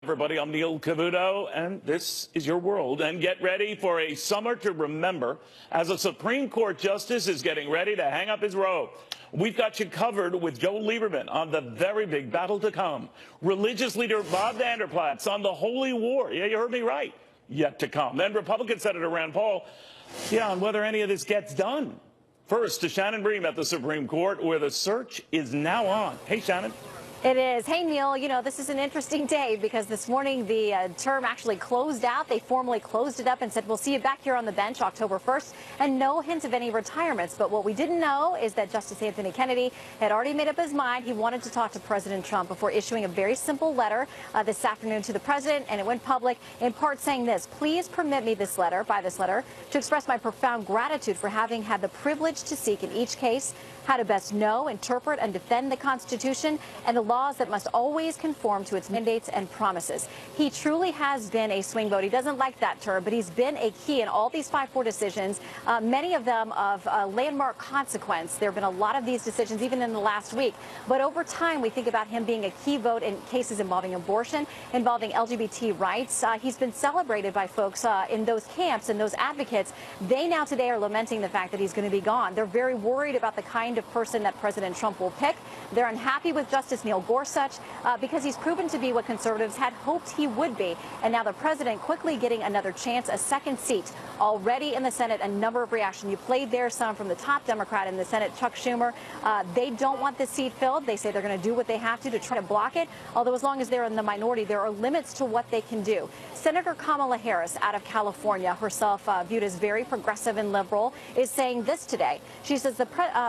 Everybody, I'm Neil Cavuto, and this is your world. And get ready for a summer to remember as a Supreme Court justice is getting ready to hang up his robe. We've got you covered with Joe Lieberman on the very big battle to come. Religious leader Bob Vander Plaats on the holy war. Yeah, you heard me right. Yet to come. Then Republican Senator Rand Paul, on whether any of this gets done. First, to Shannon Bream at the Supreme Court, where the search is now on. Hey, Shannon. It is. Hey, Neil, this is an interesting day because this morning the term actually closed out. They formally closed it up and said, we'll see you back here on the bench October 1st, and no hint of any retirements. But what we didn't know is that Justice Anthony Kennedy had already made up his mind. He wanted to talk to President Trump before issuing a very simple letter this afternoon to the president, and it went public in part saying this: please permit me by this letter, to express my profound gratitude for having had the privilege to seek in each case how to best know, interpret, and defend the Constitution and the laws that must always conform to its mandates and promises. He truly has been a swing vote. He doesn't like that term, but he's been a key in all these 5-4 decisions, many of them of landmark consequence. There have been a lot of these decisions, even in the last week. But over time, we think about him being a key vote in cases involving abortion, involving LGBT rights. He's been celebrated by folks in those camps and those advocates. They now today are lamenting the fact that he's going to be gone. They're very worried about the kind of person that President Trump will pick. They're unhappy with Justice Neil Gorsuch because he's proven to be what conservatives had hoped he would be. And now the president quickly getting another chance, a second seat. Already in the Senate, a number of reactions. You played there some from the top Democrat in the Senate, Chuck Schumer. They don't want this seat filled. They say they're going to do what they have to try to block it. Although as long as they're in the minority, there are limits to what they can do. Senator Kamala Harris out of California, herself viewed as very progressive and liberal, is saying this today. She says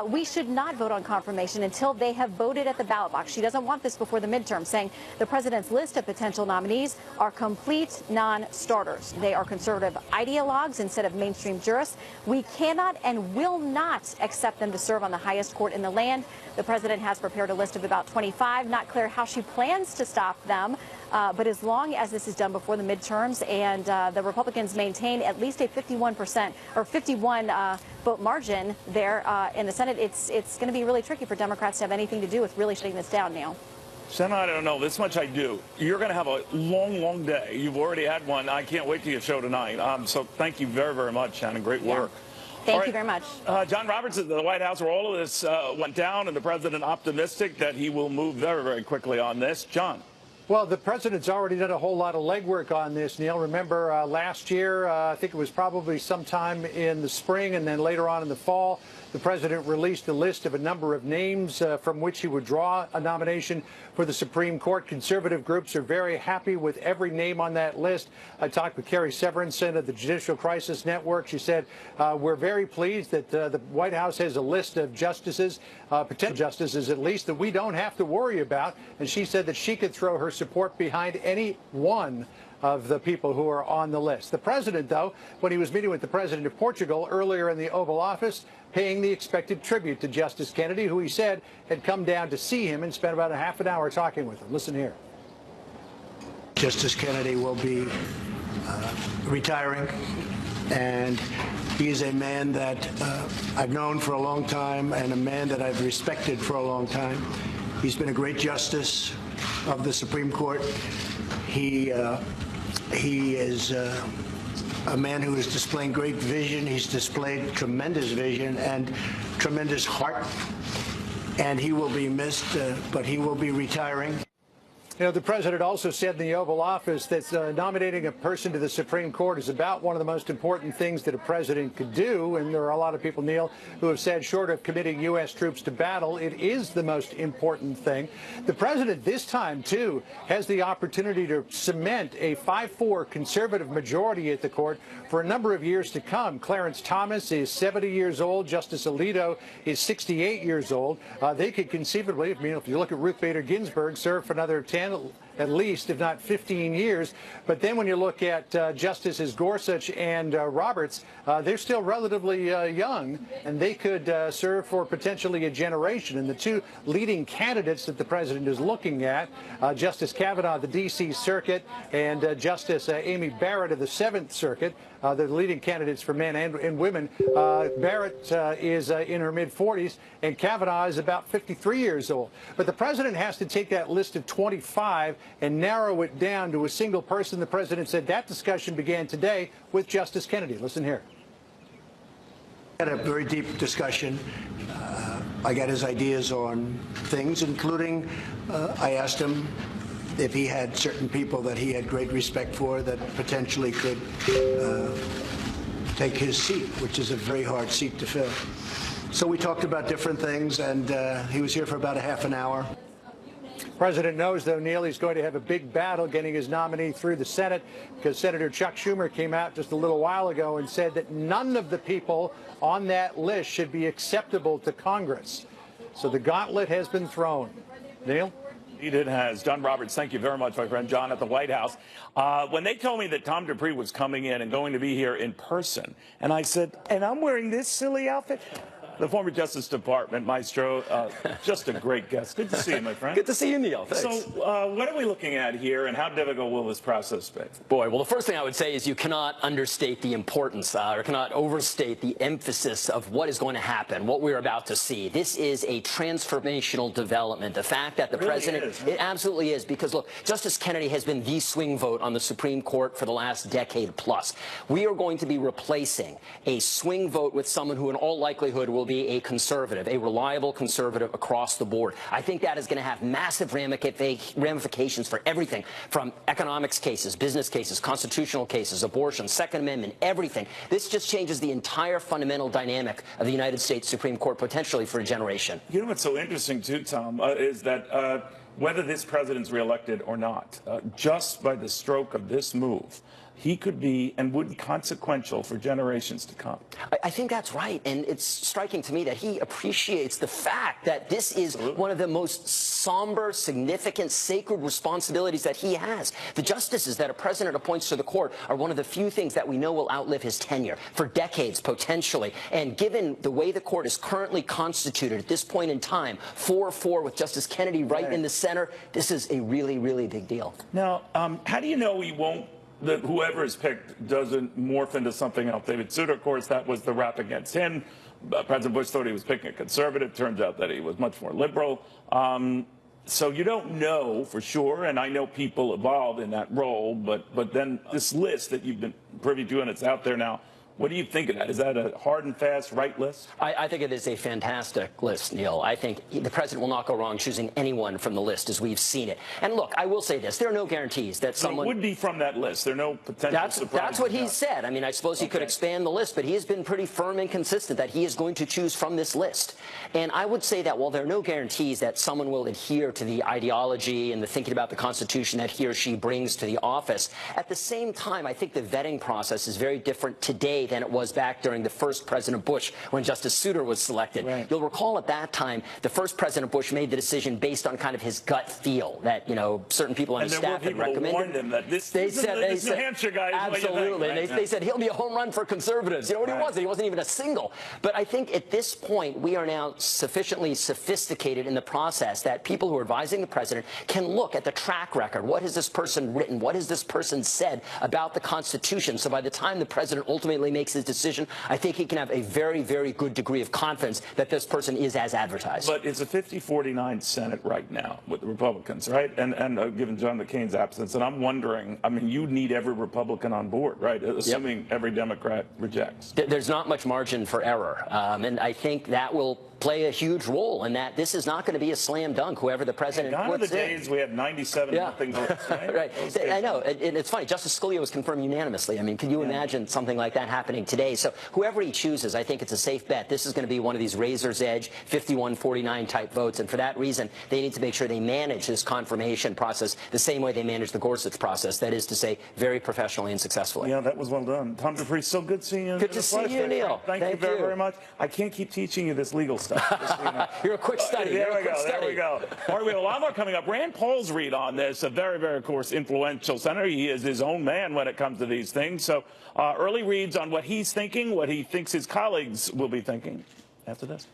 we should not vote on confirmation until they have voted at the ballot box. She doesn't want this before the midterm, saying the president's list of potential nominees are complete non-starters. They are conservative ideologues instead of mainstream jurists. We cannot and will not accept them to serve on the highest court in the land. The president has prepared a list of about 25. Not clear how she plans to stop them. But as long as this is done before the midterms and the Republicans maintain at least a 51% or 51 vote margin there in the Senate, it's going to be really tricky for Democrats to have anything to do with really shutting this down, Neil. Senator, I don't know. This much I do. You're going to have a long, long day. You've already had one. I can't wait till your show tonight. So thank you very, very much, Shannon. Great work. Thank you very much. John Roberts at the White House, where all of this went down, and the president optimistic that he will move very, very quickly on this. John. Well, the president's already done a whole lot of legwork on this, Neil. Remember last year, I think it was probably sometime in the spring and then later on in the fall, the president released a list of a number of names from which he would draw a nomination for the Supreme Court. Conservative groups are very happy with every name on that list. I talked with Carrie Severinson of the Judicial Crisis Network. She said, we're very pleased that the White House has a list of justices, potential justices at least, that we don't have to worry about. And she said that she could throw her support behind any one of the people who are on the list. The president, though, when he was meeting with the president of Portugal earlier in the Oval Office, paying the expected tribute to Justice Kennedy, who he said had come down to see him and spent about a half an hour talking with him. Listen here. Justice Kennedy will be retiring, and he is a man that I've known for a long time and a man that I've respected for a long time. He's been a great justice of the Supreme Court. He is a man who is displaying great vision. He's displayed tremendous vision and tremendous heart, and he will be missed, but he will be retiring. The president also said in the Oval Office that nominating a person to the Supreme Court is about one of the most important things that a president could do. And there are a lot of people, Neil, who have said short of committing U.S. troops to battle, it is the most important thing. The president this time, too, has the opportunity to cement a 5-4 conservative majority at the court for a number of years to come. Clarence Thomas is 70 years old. Justice Alito is 68 years old. They could conceivably, if you look at Ruth Bader Ginsburg, serve for another 10 at least, if not 15 years. But then when you look at Justices Gorsuch and Roberts, they're still relatively young, and they could serve for potentially a generation. And the two leading candidates that the president is looking at, Justice Kavanaugh of the D.C. Circuit and Justice Amy Barrett of the 7th Circuit, the leading candidates for men and women. Barrett is in her mid-40s, and Kavanaugh is about 53 years old. But the president has to take that list of 25 and narrow it down to a single person. The president said that discussion began today with Justice Kennedy. Listen here. Had a very deep discussion. I got his ideas on things, including I asked him if he had certain people that he had great respect for that potentially could take his seat, which is a very hard seat to fill. So we talked about different things, and he was here for about a half an hour. The president knows, though, Neil, he's going to have a big battle getting his nominee through the Senate, because Senator Chuck Schumer came out just a little while ago and said that none of the people on that list should be acceptable to Congress. So the gauntlet has been thrown. Neil? Indeed it has. John Roberts, thank you very much, my friend John, at the White House. When they told me that Tom Dupree was coming in and going to be here in person, and I said, and I'm wearing this silly outfit? The former Justice Department maestro, just a great guest. Good to see you, my friend. Good to see you, Neil. Thanks. So what are we looking at here, and how difficult will this process be? Boy, well, the first thing I would say is you cannot understate the importance or cannot overstate the emphasis of what is going to happen, what we're about to see. This is a transformational development. The fact that the president, it absolutely is, because, look, Justice Kennedy has been the swing vote on the Supreme Court for the last decade plus. We are going to be replacing a swing vote with someone who in all likelihood will be a conservative, a reliable conservative across the board. I think that is going to have massive ramifications for everything from economics cases, business cases, constitutional cases, abortion, Second Amendment, everything. This just changes the entire fundamental dynamic of the United States Supreme Court potentially for a generation. You know what's so interesting, too, Tom, is that whether this president's reelected or not, just by the stroke of this move, he could be and would be consequential for generations to come. I think that's right, and it's striking to me that he appreciates the fact that this is one of the most somber, significant, sacred responsibilities that he has. The justices that a president appoints to the court are one of the few things that we know will outlive his tenure for decades, potentially. And given the way the court is currently constituted at this point in time, 4-4 with Justice Kennedy right in the center, this is a really, really big deal. Now, how do you know he won't, that whoever is picked doesn't morph into something else? David Souter, of course, that was the rap against him. President Bush thought he was picking a conservative. Turns out that he was much more liberal. So you don't know for sure, and I know people evolve in that role, but then this list that you've been privy to, and it's out there now, what do you think of that? Is that a hard and fast right list? I think it is a fantastic list, Neil. I think the president will not go wrong choosing anyone from the list as we've seen it. And look, I will say this. There are no guarantees that someone... So it would be from that list. There are no potential surprises. That's what he said. I mean, I suppose he could expand the list, but he has been pretty firm and consistent that he is going to choose from this list. And I would say that while there are no guarantees that someone will adhere to the ideology and the thinking about the Constitution that he or she brings to the office, at the same time, I think the vetting process is very different today than it was back during the first President Bush when Justice Souter was selected. Right. You'll recall at that time, the first President Bush made the decision based on kind of his gut feel that, you know, certain people on his staff had recommended. Him that this New Hampshire guy is absolutely. What you think, right? They said he'll be a home run for conservatives. You know what he wasn't? He wasn't even a single. But I think at this point, we are now sufficiently sophisticated in the process that people who are advising the president can look at the track record. What has this person written? What has this person said about the Constitution? So by the time the president ultimately makes his decision, I think he can have a very, very good degree of confidence that this person is as advertised. But it's a 50-49 Senate right now with the Republicans, right? And given John McCain's absence, and I'm wondering, I mean, you need every Republican on board, right? Assuming every Democrat rejects. There's not much margin for error, and I think that will play a huge role in that this is not going to be a slam dunk, whoever the president puts in. Gone are the days we had 97-0 votes, right? Right. I know. It's funny. Justice Scalia was confirmed unanimously. I mean, can you imagine something like that happening today? So whoever he chooses, I think it's a safe bet. This is going to be one of these razor's edge 51-49 type votes, and for that reason, they need to make sure they manage this confirmation process the same way they manage the Gorsuch process, that is to say, very professionally and successfully. Yeah, that was well done. Tom Dupree, so good seeing you. Good to see you, Neil. Thank you very, very much. I can't keep teaching you this legal stuff. You're a quick study. There we go. All right, we have a lot more coming up. Rand Paul's read on this, a very, very, of course, influential senator. He is his own man when it comes to these things. So early reads on what he's thinking, what he thinks his colleagues will be thinking after this.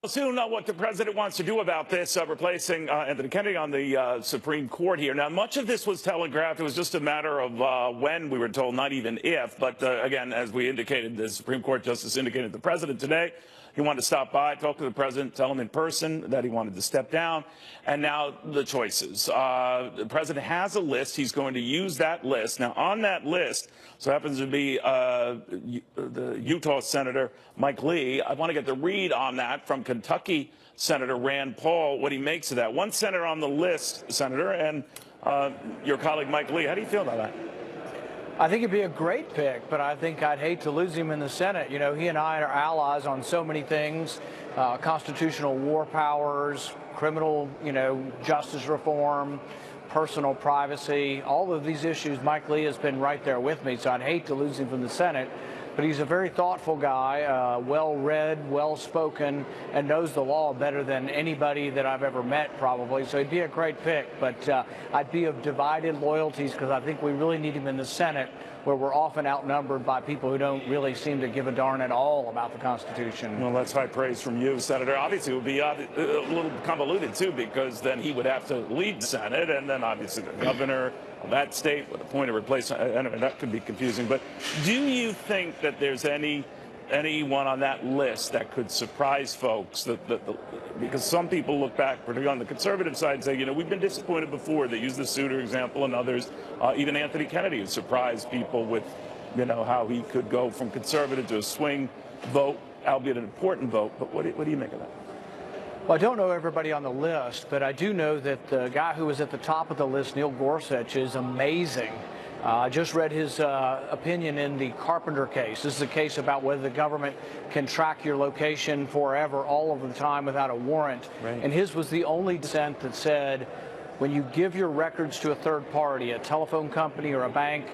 Soon know what the president wants to do about this, replacing Anthony Kennedy on the Supreme Court here. Now, much of this was telegraphed. It was just a matter of when, we were told, not even if. But again, as we indicated, the Supreme Court justice indicated to the president today, He wanted to stop by, talk to the president, tell him in person that he wanted to step down. And now the choices. The president has a list. He's going to use that list. Now, on that list, so happens to be the Utah Senator Mike Lee. I want to get the read on that from Kentucky Senator Rand Paul, what he makes of that. One senator on the list, Senator, and your colleague Mike Lee. How do you feel about that? I think it'd be a great pick, but I think I'd hate to lose him in the Senate. You know, he and I are allies on so many things, constitutional war powers, criminal, justice reform, personal privacy, all of these issues. Mike Lee has been right there with me, so I'd hate to lose him from the Senate. But he's a very thoughtful guy, well-read, well-spoken, and knows the law better than anybody that I've ever met, probably. So he'd be a great pick. But I'd be of divided loyalties because I think we really need him in the Senate, where we're often outnumbered by people who don't really seem to give a darn at all about the Constitution. Well, that's high praise from you, Senator. Obviously, it would be a little convoluted, too, because then he would have to lead the Senate, and then obviously the governor of that state would appoint a replacement. Anyway, that could be confusing. But do you think that there's anyone on that list that could surprise folks? Because some people look back, particularly on the conservative side, and say, we've been disappointed before. They use the Souter example and others. Even Anthony Kennedy has surprised people with, how he could go from conservative to a swing vote, albeit an important vote. But what do you make of that? Well, I don't know everybody on the list, but I do know that the guy who was at the top of the list, Neil Gorsuch, is amazing. I just read his opinion in the Carpenter case. This is a case about whether the government can track your location forever, all of the time, without a warrant. Right. And his was the only dissent that said, when you give your records to a third party, a telephone company or a bank,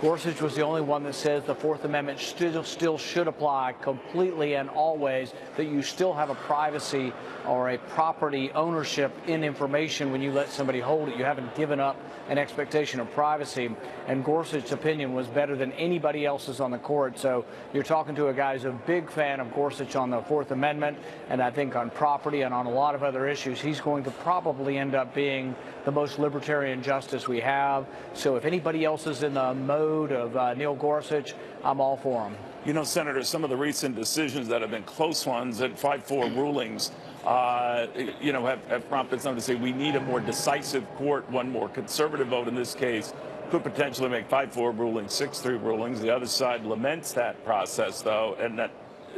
Gorsuch was the only one that says the Fourth Amendment still should apply completely and always, that you still have a privacy or a property ownership in information when you let somebody hold it. You haven't given up an expectation of privacy. And Gorsuch's opinion was better than anybody else's on the court. So you're talking to a guy who's a big fan of Gorsuch on the Fourth Amendment, and I think on property and on a lot of other issues, he's going to probably end up being the most libertarian justice we have. So if anybody else is in the mode of Neil Gorsuch, I'm all for him. Senator, some of the recent decisions that have been close ones and 5-4 rulings, have prompted some to say we need a more decisive court, one more conservative vote in this case, could potentially make 5-4 rulings, 6-3 rulings. The other side laments that process, though, and that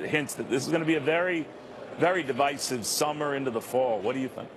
hints that this is going to be a very, very divisive summer into the fall. What do you think?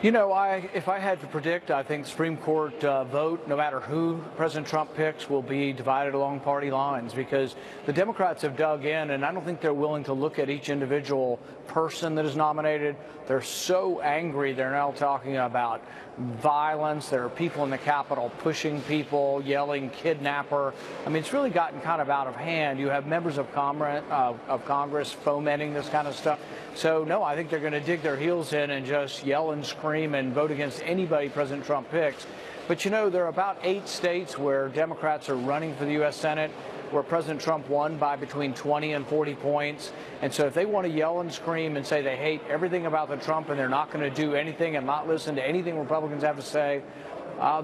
If I had to predict, I think the Supreme Court vote, no matter who President Trump picks, will be divided along party lines, because the Democrats have dug in, and I don't think they're willing to look at each individual person that is nominated. They're so angry. They're now talking about violence. There are people in the Capitol pushing people, yelling kidnapper. I mean, it's really gotten kind of out of hand. You have members of Congress fomenting this kind of stuff. So, no, I think they're going to dig their heels in and just yell and scream and vote against anybody President Trump picks. But, there are about 8 states where Democrats are running for the U.S. Senate, where President Trump won by between 20 and 40 points. And so if they want to yell and scream and say they hate everything about the Trump and they're not going to do anything and not listen to anything Republicans have to say,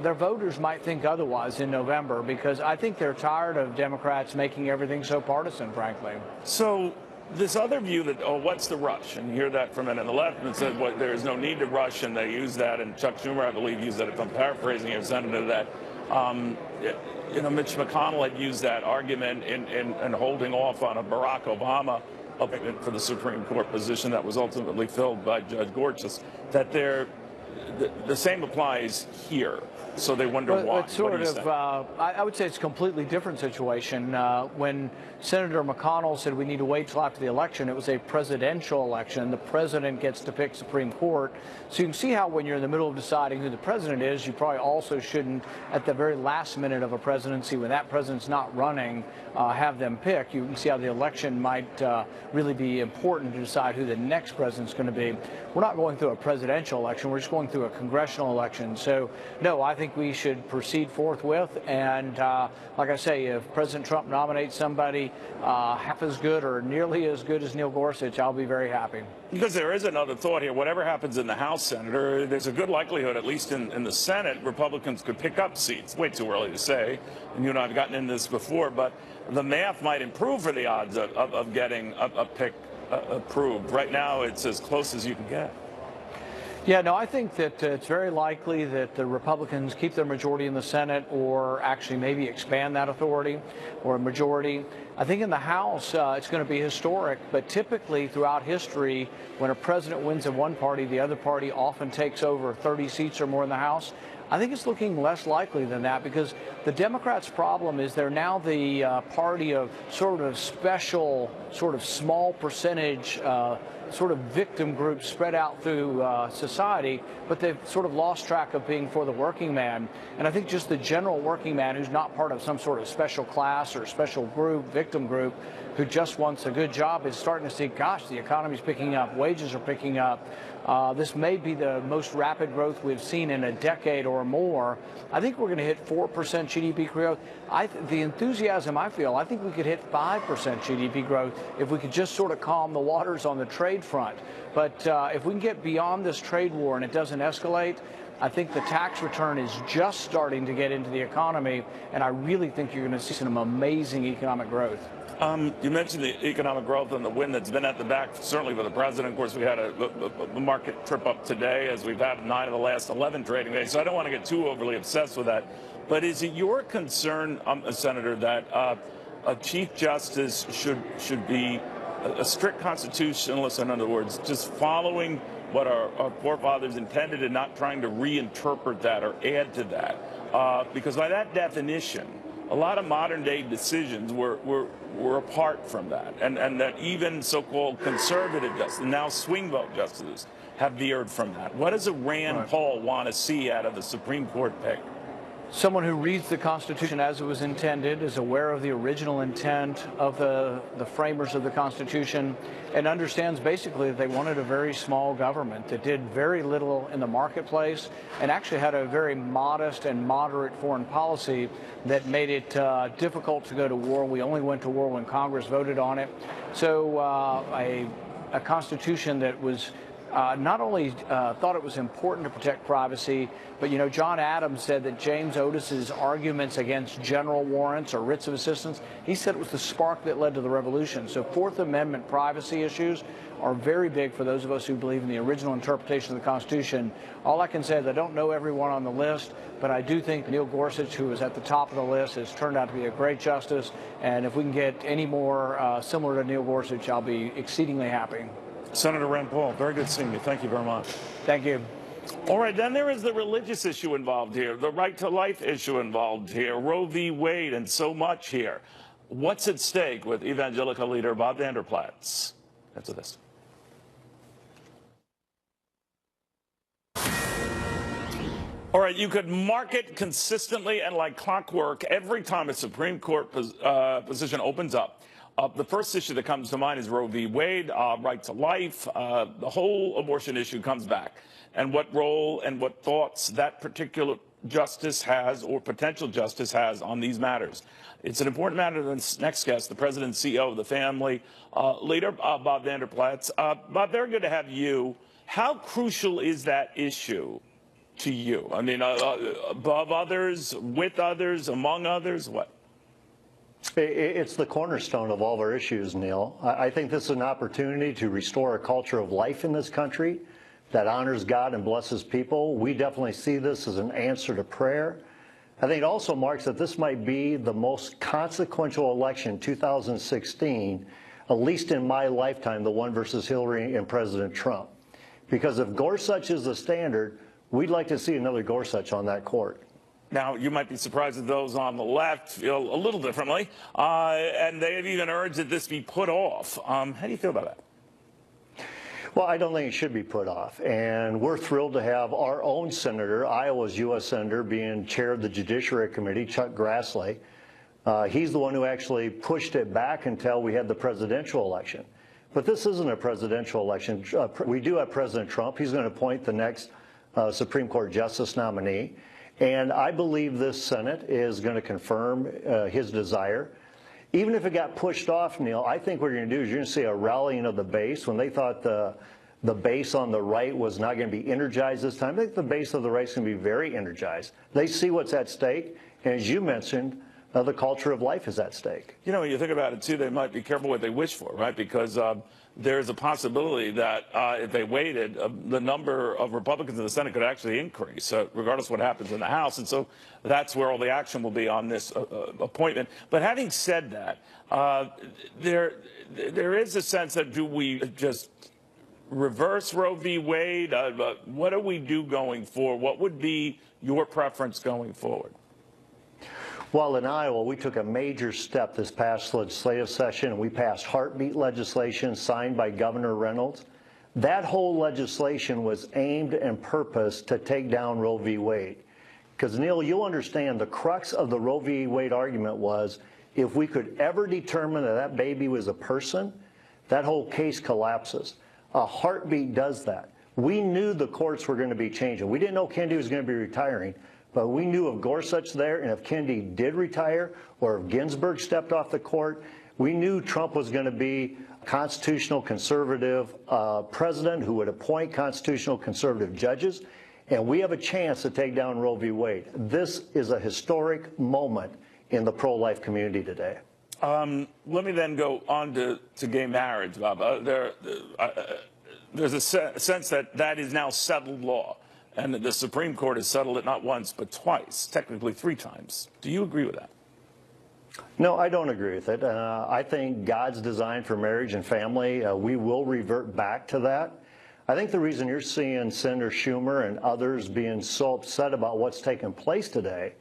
their voters might think otherwise in November, because I think they're tired of Democrats making everything so partisan, frankly. So this other view that, what's the rush? And you hear that from men on the left and said, there is no need to rush, and they use that, and Chuck Schumer, I believe, used that, if I'm paraphrasing here, Senator, that Mitch McConnell had used that argument in holding off on a Barack Obama appointment for the Supreme Court position that was ultimately filled by Judge Gorsuch, that the same applies here. So they wonder why. It's sort of, I would say it's a completely different situation. When Senator McConnell said we need to wait till after the election, it was a presidential election. The president gets to pick Supreme Court. So you can see how when you're in the middle of deciding who the president is, you probably also shouldn't, at the very last minute of a presidency, when that president's not running, have them pick. You can see how the election might really be important to decide who the next president's going to be. We're not going through a presidential election. We're just going through a congressional election. So, no, I think think we should proceed forthwith. And like I say, if President Trump nominates somebody half as good or nearly as good as Neil Gorsuch, I'll be very happy. Because there is another thought here. Whatever happens in the House, Senator, there's a good likelihood, at least in the Senate, Republicans could pick up seats. Way too early to say, and you and I have gotten into this before, but the math might improve for the odds of getting a pick approved. Right now, it's as close as you can get. Yeah, no, I think that it's very likely that the Republicans keep their majority in the Senate, or actually maybe expand that authority or a majority. I think in the House, it's going to be historic, but typically throughout history, when a president wins in one party, the other party often takes over 30 seats or more in the House. I think it's looking less likely than that, because the Democrats' problem is they're now the party of sort of special, sort of small percentage sort of victim groups spread out through society, but they've sort of lost track of being for the working man. And I think just the general working man who's not part of some sort of special class or special group, victim group, who just wants a good job is starting to see, gosh, the economy's picking up, wages are picking up. This may be the most rapid growth we've seen in a decade or more. I think we're going to hit 4% GDP growth. The enthusiasm I feel, I think we could hit 5% GDP growth if we could just sort of calm the waters on the trade front. But if we can get beyond this trade war and it doesn't escalate, I think the tax return is just starting to get into the economy, and I really think you're going to see some amazing economic growth. You mentioned the economic growth and the wind that's been at the back, certainly for the president. Of course, we had a market trip up today, as we've had 9 of the last 11 trading days, so I don't want to get too overly obsessed with that. But is it your concern, Senator, that a Chief Justice should be a strict constitutionalist, in other words, just following what our forefathers intended and not trying to reinterpret that or add to that? Because by that definition, a lot of modern-day decisions were apart from that, and that even so-called conservative justices, now swing vote justices, have veered from that. What does a Rand Paul want to see out of the Supreme Court pick? Someone who reads the Constitution as it was intended, is aware of the original intent of the framers of the Constitution, and understands basically that they wanted a very small government that did very little in the marketplace and actually had a very modest and moderate foreign policy that made it difficult to go to war. We only went to war when Congress voted on it. So a Constitution that was not only thought it was important to protect privacy, but, you know, John Adams said that James Otis's arguments against general warrants or writs of assistance, he said it was the spark that led to the revolution. So Fourth Amendment privacy issues are very big for those of us who believe in the original interpretation of the Constitution. All I can say is I don't know everyone on the list, but I do think Neil Gorsuch, who is at the top of the list, has turned out to be a great justice. And if we can get any more similar to Neil Gorsuch, I'll be exceedingly happy. Senator Rand Paul, very good seeing you. Thank you very much. Thank you. All right, then there is the religious issue involved here, the right to life issue involved here, Roe v. Wade, and so much here. What's at stake with evangelical leader Bob Vander Plaats? Answer this. All right, you could mark it consistently and like clockwork every time a Supreme Court position opens up. The first issue that comes to mind is Roe v. Wade, right to life. The whole abortion issue comes back. And what role and what thoughts that particular justice has or potential justice has on these matters. It's an important matter to the next guest, the president and CEO of the family leader, Bob Vander Plaats. Bob, very good to have you. How crucial is that issue to you? I mean, above others, with others, among others, what? It's the cornerstone of all of our issues, Neil. I think this is an opportunity to restore a culture of life in this country that honors God and blesses people. We definitely see this as an answer to prayer. I think it also marks that this might be the most consequential election, 2016, at least in my lifetime, the one versus Hillary and President Trump. Because if Gorsuch is the standard, we'd like to see another Gorsuch on that court. Now, you might be surprised that those on the left feel a little differently, and they have even urged that this be put off. How do you feel about that? Well, I don't think it should be put off, and we're thrilled to have our own senator, Iowa's U.S. Senator, being chair of the Judiciary Committee, Chuck Grassley. He's the one who actually pushed it back until we had the presidential election. But this isn't a presidential election. We do have President Trump. He's going to appoint the next Supreme Court justice nominee. And I believe this Senate is going to confirm his desire. Even if it got pushed off, Neil, I think what you're going to do is you're going to see a rallying of the base. When they thought the base on the right was not going to be energized this time, I think the base of the right is going to be very energized. They see what's at stake. And as you mentioned, the culture of life is at stake. You know, when you think about it, too, they might be careful what they wish for, right? Because there's a possibility that if they waited, the number of Republicans in the Senate could actually increase, regardless of what happens in the House. And so that's where all the action will be on this appointment. But having said that, there is a sense that do we just reverse Roe v. Wade? What do we do going forward? What would be your preference going forward? Well, in Iowa, we took a major step this past legislative session, and we passed heartbeat legislation signed by Governor Reynolds. That whole legislation was aimed and purposed to take down Roe v. Wade. Because, Neil, you'll understand the crux of the Roe v. Wade argument was if we could ever determine that that baby was a person, that whole case collapses. A heartbeat does that. We knew the courts were going to be changing. We didn't know Kennedy was going to be retiring. But we knew if Gorsuch there, and if Kennedy did retire, or if Ginsburg stepped off the court, we knew Trump was going to be a constitutional conservative president who would appoint constitutional conservative judges. And we have a chance to take down Roe v. Wade. This is a historic moment in the pro-life community today. Let me then go on to gay marriage, Bob. There's a sense that that is now settled law. And the Supreme Court has settled it not once, but twice, technically 3 times. Do you agree with that? No, I don't agree with it. I think God's design for marriage and family, we will revert back to that. I think the reason you're seeing Senator Schumer and others being so upset about what's taken place today,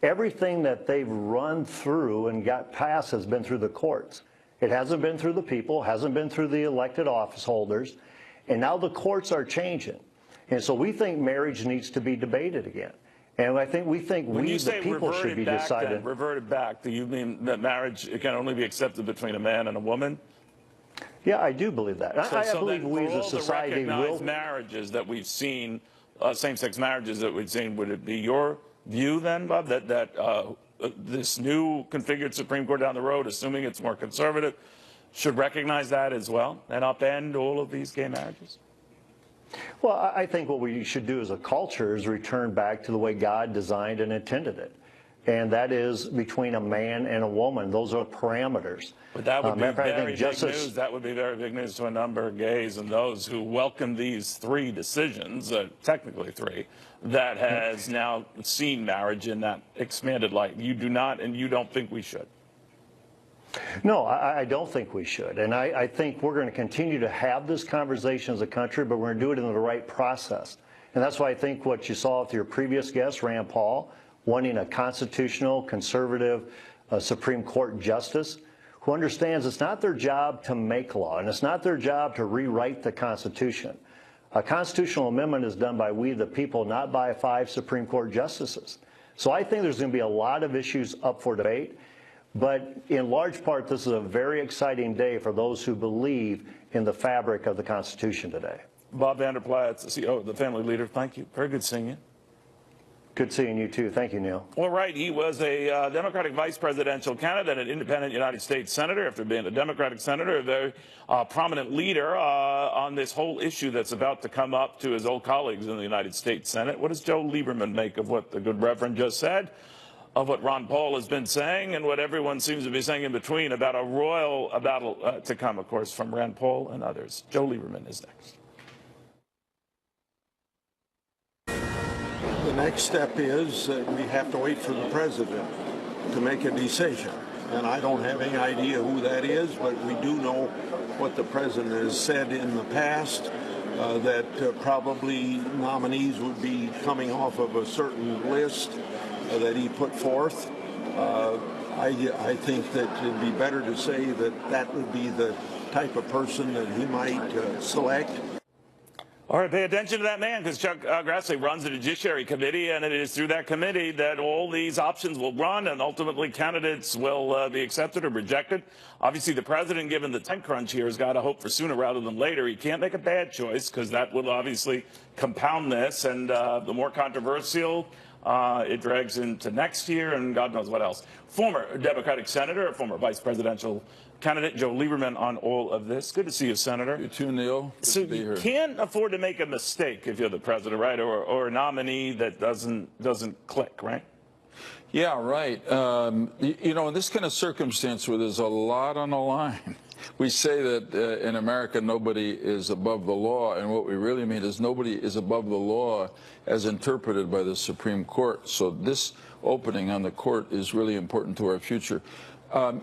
everything that they've run through and got passed has been through the courts. It hasn't been through the people, hasn't been through the elected office holders, and now the courts are changing. And so we think marriage needs to be debated again. And we think we, the people, should be deciding. Reverted back, do you mean that marriage can only be accepted between a man and a woman? Yeah, I do believe that. I believe we as a society will. Marriages that we've seen, same-sex marriages that we've seen, would it be your view then, Bob, that this new configured Supreme Court down the road, assuming it's more conservative, should recognize that as well and upend all of these gay marriages? Well, I think what we should do as a culture is return back to the way God designed and intended it. And that is between a man and a woman. Those are parameters. But that would be very big news. That would be very big news to a number of gays and those who welcome these 3 decisions, technically 3, that has now seen marriage in that expanded light. You do not, and you don't think we should. No, I don't think we should. And I think we're going to continue to have this conversation as a country, but we're going to do it in the right process. And that's why I think what you saw with your previous guest, Rand Paul, wanting a constitutional, conservative Supreme Court justice who understands it's not their job to make law, and it's not their job to rewrite the Constitution. A constitutional amendment is done by we, the people, not by 5 Supreme Court justices. So I think there's going to be a lot of issues up for debate. But in large part, this is a very exciting day for those who believe in the fabric of the Constitution today. Bob Vander Plaats, the CEO of the Family Leader, thank you. Very good seeing you. Good seeing you, too. Thank you, Neil. All right. He was a Democratic vice presidential candidate, an independent United States senator after being a Democratic senator, a very prominent leader on this whole issue that's about to come up to his old colleagues in the United States Senate. What does Joe Lieberman make of what the good Reverend just said, of what Ron Paul has been saying, and what everyone seems to be saying in between about a royal battle to come, of course, from Rand Paul and others? Joe Lieberman is next. The next step is that we have to wait for the president to make a decision. And I don't have any idea who that is, but we do know what the president has said in the past, that probably nominees would be coming off of a certain list that he put forth. I think that it'd be better to say that that would be the type of person that he might select. All right, pay attention to that man, because Chuck Grassley runs the Judiciary Committee, and it is through that committee that all these options will run, and ultimately candidates will be accepted or rejected. Obviously, the president, given the time crunch here, has got to hope for sooner rather than later. He can't make a bad choice, because that will obviously compound this, and the more controversial It drags into next year and God knows what else. Former Democratic Senator, former Vice Presidential candidate Joe Lieberman on all of this. Good to see you, Senator. You too, Neil. Good So to be you here. can't afford to make a mistake if you're the president, right? Or a nominee that doesn't click, right? Yeah, right. You know, in this kind of circumstance where there's a lot on the line, we say that in America nobody is above the law, and what we really mean is nobody is above the law as interpreted by the Supreme Court. So this opening on the court is really important to our future.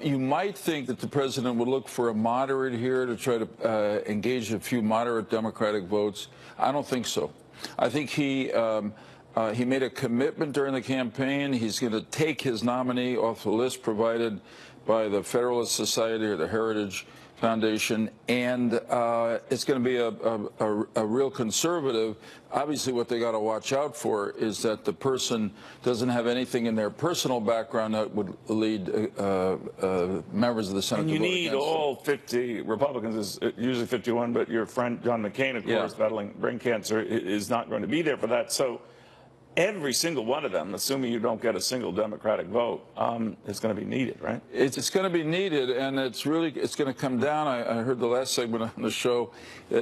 You might think that the president would look for a moderate here to try to engage a few moderate Democratic votes. I don't think so. I think he made a commitment during the campaign. He's going to take his nominee off the list provided by the Federalist Society or the Heritage Foundation, and it's going to be a real conservative. Obviously, what they got to watch out for is that the person doesn't have anything in their personal background that would lead members of the Senate And to you vote need against all 50 Republicans, is usually 51, but your friend John McCain, of course, battling brain cancer, is not going to be there for that. So every single one of them, assuming you don't get a single Democratic vote, is going to be needed, right? It's going to be needed, and it's going to come down. I heard the last segment on the show,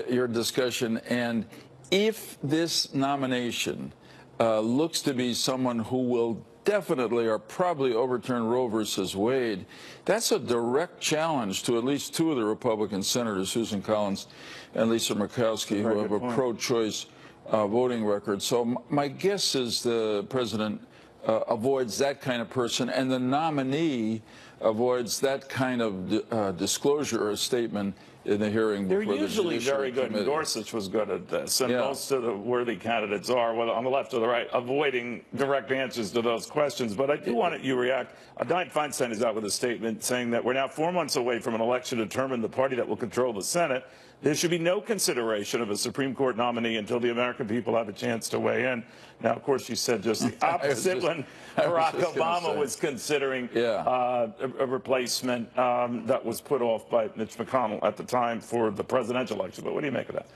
your discussion, and if this nomination looks to be someone who will definitely or probably overturn Roe versus Wade, that's a direct challenge to at least two of the Republican senators, Susan Collins and Lisa Murkowski, who have a pro-choice voting record. So my guess is the president avoids that kind of person, and the nominee avoids that kind of disclosure or statement in the hearing. They're before usually the Judiciary very good. Committee. Gorsuch was good at this, and Yeah. most of the worthy candidates are, whether on the left or the right, avoiding direct answers to those questions. But I do want you to react. Dianne Feinstein is out with a statement saying that we're now 4 months away from an election to determine the party that will control the Senate. There should be no consideration of a Supreme Court nominee until the American people have a chance to weigh in. Now, of course, she said just the opposite when Barack Obama was considering a replacement that was put off by Mitch McConnell at the time for the presidential election. But what do you make of that?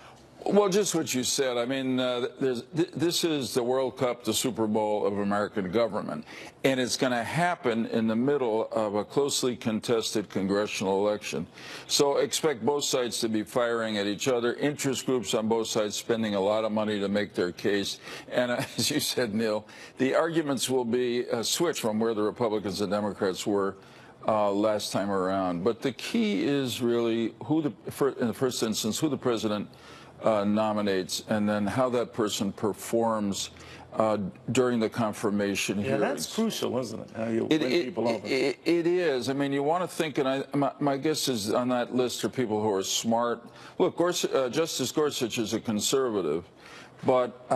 Well, just what you said. I mean, this is the World Cup, the Super Bowl of American government, and it's going to happen in the middle of a closely contested congressional election. So expect both sides to be firing at each other, interest groups on both sides spending a lot of money to make their case. And as you said, Neil, the arguments will be a switch from where the Republicans and Democrats were last time around. But the key is really in the first instance, who the president nominates, and then how that person performs during the confirmation hearings. Yeah, that's crucial, isn't it? How you win people over. It is. I mean, you want to think, and my guess is on that list are people who are smart. Look, Justice Gorsuch is a conservative, but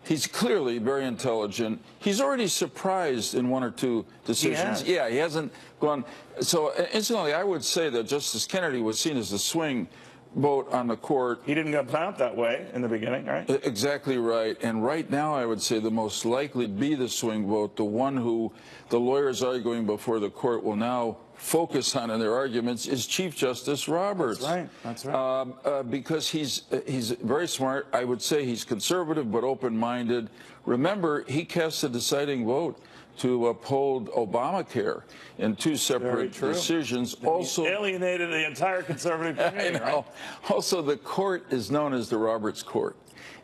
he's clearly very intelligent. He's already surprised in one or two decisions. He hasn't gone. So, incidentally, I would say that Justice Kennedy was seen as a swing vote on the court. He didn't come out that way in the beginning, right? Exactly right. And right now, I would say the most likely be the swing vote, the one who the lawyers arguing before the court will now focus on in their arguments, is Chief Justice Roberts. That's right. That's right. Because he's very smart. I would say he's conservative but open-minded. Remember, he cast a deciding vote to uphold Obamacare in two separate decisions. Also alienated the entire conservative community. I know. Right? Also, the court is known as the Roberts Court.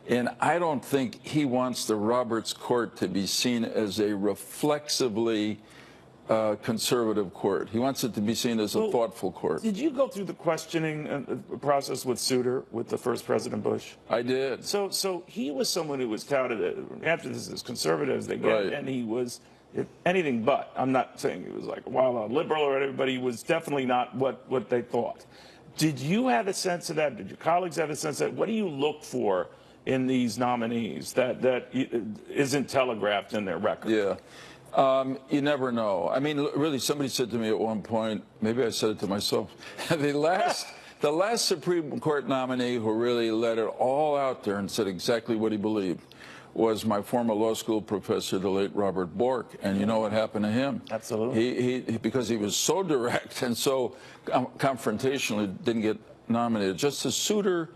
And I don't think he wants the Roberts Court to be seen as a reflexively conservative court. He wants it to be seen as a thoughtful court. Did you go through the questioning process with Souter, with the first President Bush? I did. So he was someone who was touted after this as conservative as they get, and he was anything but. I'm not saying he was like a wild liberal or whatever, but he was definitely not what they thought. Did you have a sense of that? Did your colleagues have a sense of that? What do you look for in these nominees that isn't telegraphed in their record? Yeah. You never know. I mean, really, somebody said to me at one point, maybe I said it to myself, the last Supreme Court nominee who really let it all out there and said exactly what he believed was my former law school professor, the late Robert Bork. And you know what happened to him? Absolutely. He because he was so direct and so confrontationally, didn't get nominated. Justice Souter,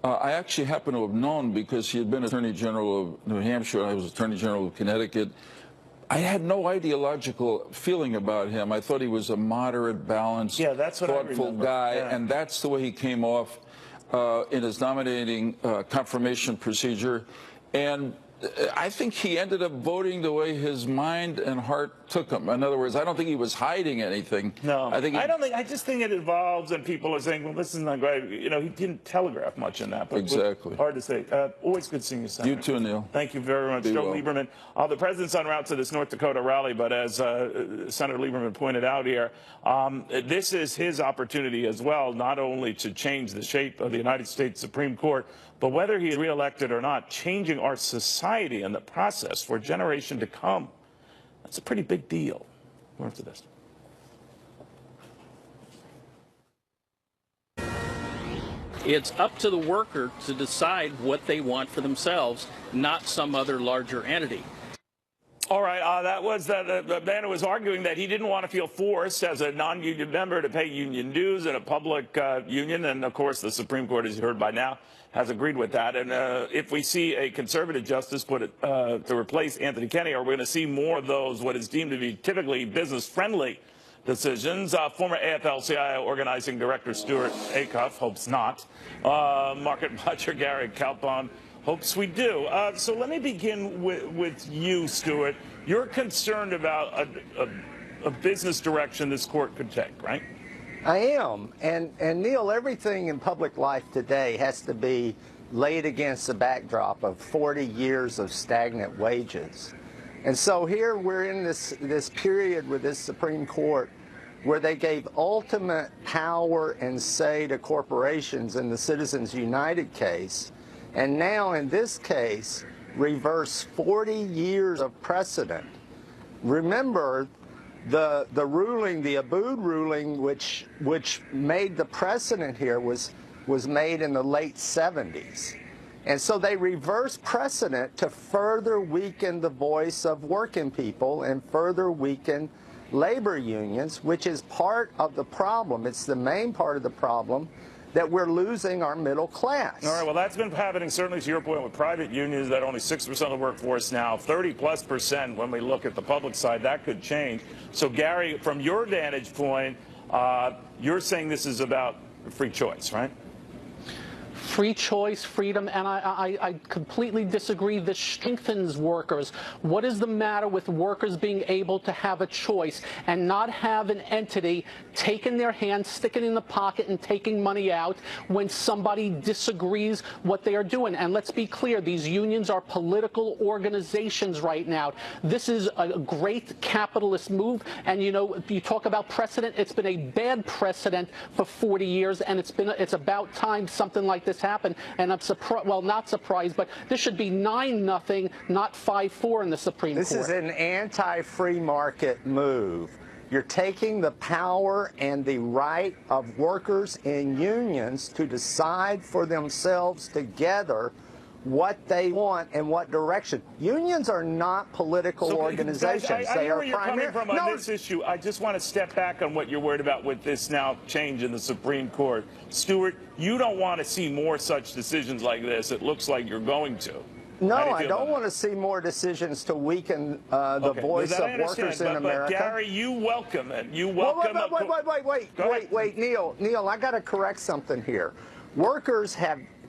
I actually happen to have known because he had been Attorney General of New Hampshire, I was Attorney General of Connecticut. I had no ideological feeling about him. I thought he was a moderate, balanced, thoughtful guy, and that's the way he came off in his nominating confirmation procedure. And I think he ended up voting the way his mind and heart took him. In other words, I don't think he was hiding anything. No, I just think it evolves, and people are saying, well, this is not great. You know, he didn't telegraph much in that. But exactly. Hard to say. Always good seeing you, Senator. You too, Neil. Thank you very much, Joe Lieberman. The president's en route to this North Dakota rally, but as Senator Lieberman pointed out here, this is his opportunity as well, not only to change the shape of the United States Supreme Court, but whether he is reelected or not, changing our society in the process for a generation to come. That's a pretty big deal. More after this. It's up to the worker to decide what they want for themselves, not some other larger entity. All right, that was the man who was arguing that he didn't want to feel forced as a non-union member to pay union dues in a public union. And, of course, the Supreme Court, as you heard by now, has agreed with that. And if we see a conservative justice put it to replace Anthony Kennedy, are we going to see more of those, what is deemed to be typically business-friendly decisions? Former AFL-CIO organizing director Stuart Acuff hopes not. Market watcher Gary Kalpon hopes we do. So let me begin with you, Stuart. You're concerned about a business direction this court could take, right? I am. And Neil, everything in public life today has to be laid against the backdrop of 40 years of stagnant wages. And so here we're in this period with this Supreme Court where they gave ultimate power and say to corporations in the Citizens United case, and now in this case reverse 40 years of precedent. Remember, the ruling, the Abood ruling, which made the precedent here, was made in the late 70s. And so they reversed precedent to further weaken the voice of working people and further weaken labor unions, which is part of the problem. It's the main part of the problem, that we're losing our middle class. All right, well, that's been happening, certainly to your point, with private unions that only 6% of the workforce now, 30+% when we look at the public side. That could change. So, Gary, from your vantage point, you're saying this is about free choice, right? Free choice, freedom, and I completely disagree. This strengthens workers. What is the matter with workers being able to have a choice and not have an entity taking their hand, sticking it in the pocket, and taking money out when somebody disagrees what they are doing? And let's be clear, these unions are political organizations right now. This is a great capitalist move, and you know, you talk about precedent. It's been a bad precedent for 40 years, and it's about time something like this happen, and I'm surprised, well, not surprised, but this should be 9-0, not 5-4 in the Supreme Court. This is an anti-free market move. You're taking the power and the right of workers in unions to decide for themselves together what they want and what direction. Unions are not political organizations. Guys, I hear where you're primary. coming from on this issue. I just want to step back on what you're worried about with this now change in the Supreme Court. Stuart, you don't want to see more such decisions like this. It looks like you're going to. No, I don't want to see more decisions to weaken the voice of workers in America. But Gary, you welcome it. You welcome it. Wait, Neil, I got to correct something here. Workers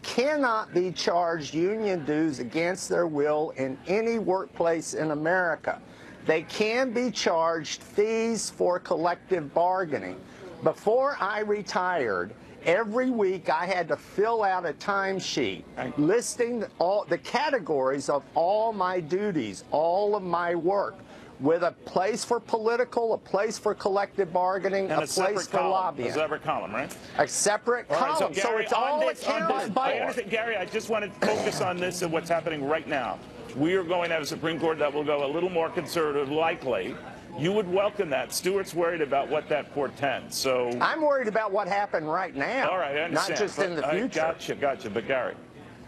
cannot be charged union dues against their will in any workplace in America. They can be charged fees for collective bargaining. Before I retired, every week I had to fill out a timesheet listing all the categories of all my duties, all of my work, with a place for political, a place for collective bargaining, and a place for lobbying. A separate column, right? A separate column. So, Gary, it's all accounted for. Gary, I just want to focus on this and what's happening right now. We are going to have a Supreme Court that will go a little more conservative, likely. You would welcome that. Stuart's worried about what that portends. So I'm worried about what happened right now. All right, I understand. Not just in the future. Gotcha. But Gary.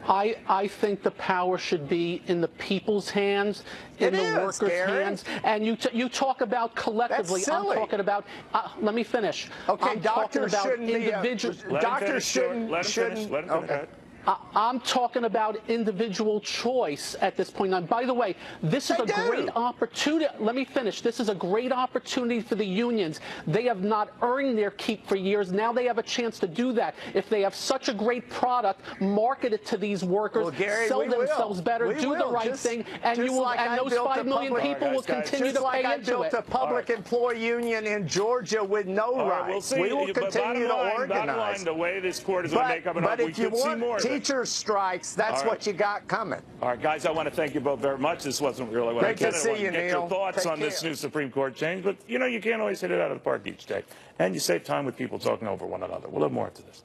I think the power should be in the people's hands, in the workers' hands. And you talk about collectively. That's silly. I'm talking about. Let me finish. Okay, I'm doctors talking about shouldn't individuals. Doctors shouldn't. Let him finish. Okay. I'm talking about individual choice at this point. And by the way, this is a great opportunity. Let me finish. This is a great opportunity for the unions. They have not earned their keep for years. Now they have a chance to do that. If they have such a great product, market it to these workers, Gary, sell themselves better, do the right thing, and you will. And those 5 million people will continue to pay into it. Just like I built a public employee union in Georgia with no rights. We'll see. We will continue to organize. Bottom line, the way this court is going to make up, but we if you could see more want of it. teacher strikes, that's what you got coming. All right, guys, I want to thank you both very much. This wasn't really what I Great to see you, get Neil. your thoughts on this new Supreme Court change, but you know you can't always hit it out of the park each day, and you save time with people talking over one another. We'll have more after this.